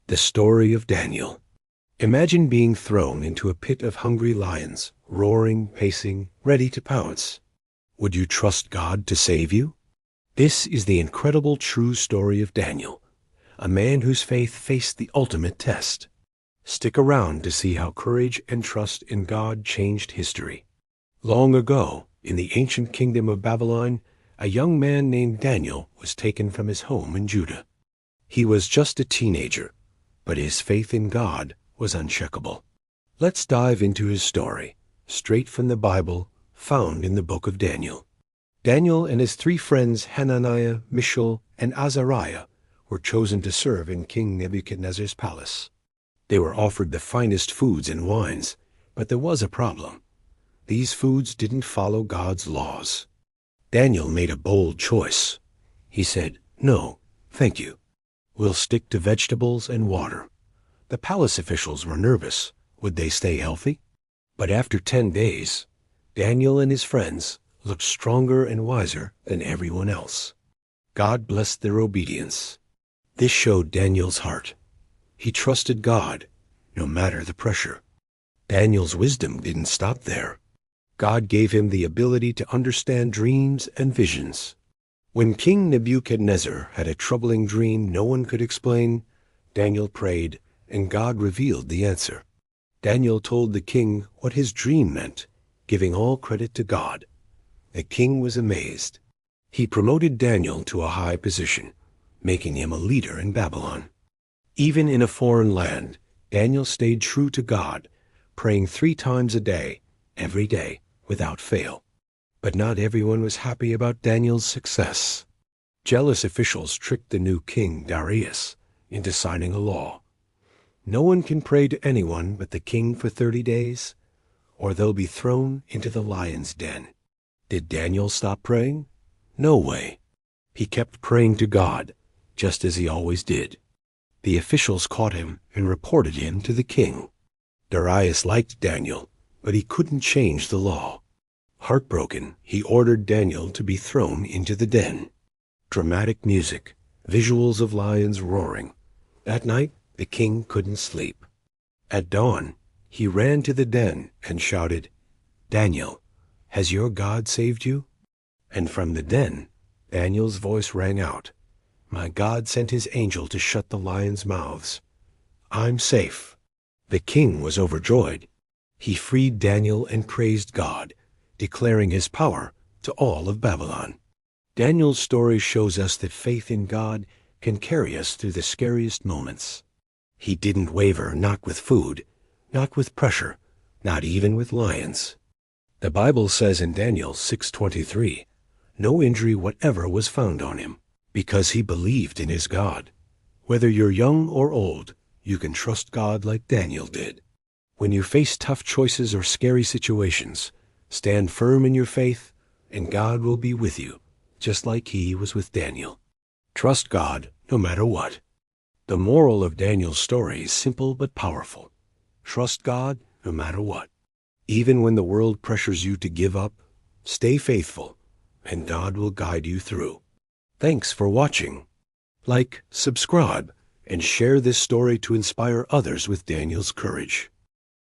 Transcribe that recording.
The story of Daniel. Imagine being thrown into a pit of hungry lions, roaring, pacing, ready to pounce. Would you trust God to save you? This is the incredible true story of Daniel, a man whose faith faced the ultimate test. Stick around to see how courage and trust in God changed history. Long ago, in the ancient kingdom of Babylon, a young man named Daniel was taken from his home in Judah. He was just a teenager, but his faith in God was unshakable. Let's dive into his story, straight from the Bible, found in the book of Daniel. Daniel and his 3 friends Hananiah, Mishael, and Azariah were chosen to serve in King Nebuchadnezzar's palace. They were offered the finest foods and wines, but there was a problem. These foods didn't follow God's laws. Daniel made a bold choice. He said, "No, thank you. We'll stick to vegetables and water." The palace officials were nervous. Would they stay healthy? But after 10 days, Daniel and his friends looked stronger and wiser than everyone else. God blessed their obedience. This showed Daniel's heart. He trusted God, no matter the pressure. Daniel's wisdom didn't stop there. God gave him the ability to understand dreams and visions. When King Nebuchadnezzar had a troubling dream no one could explain, Daniel prayed, and God revealed the answer. Daniel told the king what his dream meant, giving all credit to God. The king was amazed. He promoted Daniel to a high position, making him a leader in Babylon. Even in a foreign land, Daniel stayed true to God, praying 3 times a day, every day, without fail. But not everyone was happy about Daniel's success. Jealous officials tricked the new king, Darius, into signing a law. No one can pray to anyone but the king for 30 days, or they'll be thrown into the lion's den. Did Daniel stop praying? No way. He kept praying to God, just as he always did. The officials caught him and reported him to the king. Darius liked Daniel, but he couldn't change the law. Heartbroken, he ordered Daniel to be thrown into the den. Dramatic music, visuals of lions roaring. That night, the king couldn't sleep. At dawn, he ran to the den and shouted, "Daniel, has your God saved you?" And from the den, Daniel's voice rang out, "My God sent his angel to shut the lions' mouths. I'm safe." The king was overjoyed. He freed Daniel and praised God, declaring his power to all of Babylon. Daniel's story shows us that faith in God can carry us through the scariest moments. He didn't waver, not with food, not with pressure, not even with lions. The Bible says in Daniel 6:23, no injury whatever was found on him, because he believed in his God. Whether you're young or old, you can trust God like Daniel did. When you face tough choices or scary situations, stand firm in your faith, and God will be with you, just like he was with Daniel. Trust God no matter what. The moral of Daniel's story is simple but powerful. Trust God no matter what. Even when the world pressures you to give up, stay faithful, and God will guide you through. Thanks for watching. Like, subscribe, and share this story to inspire others with Daniel's courage.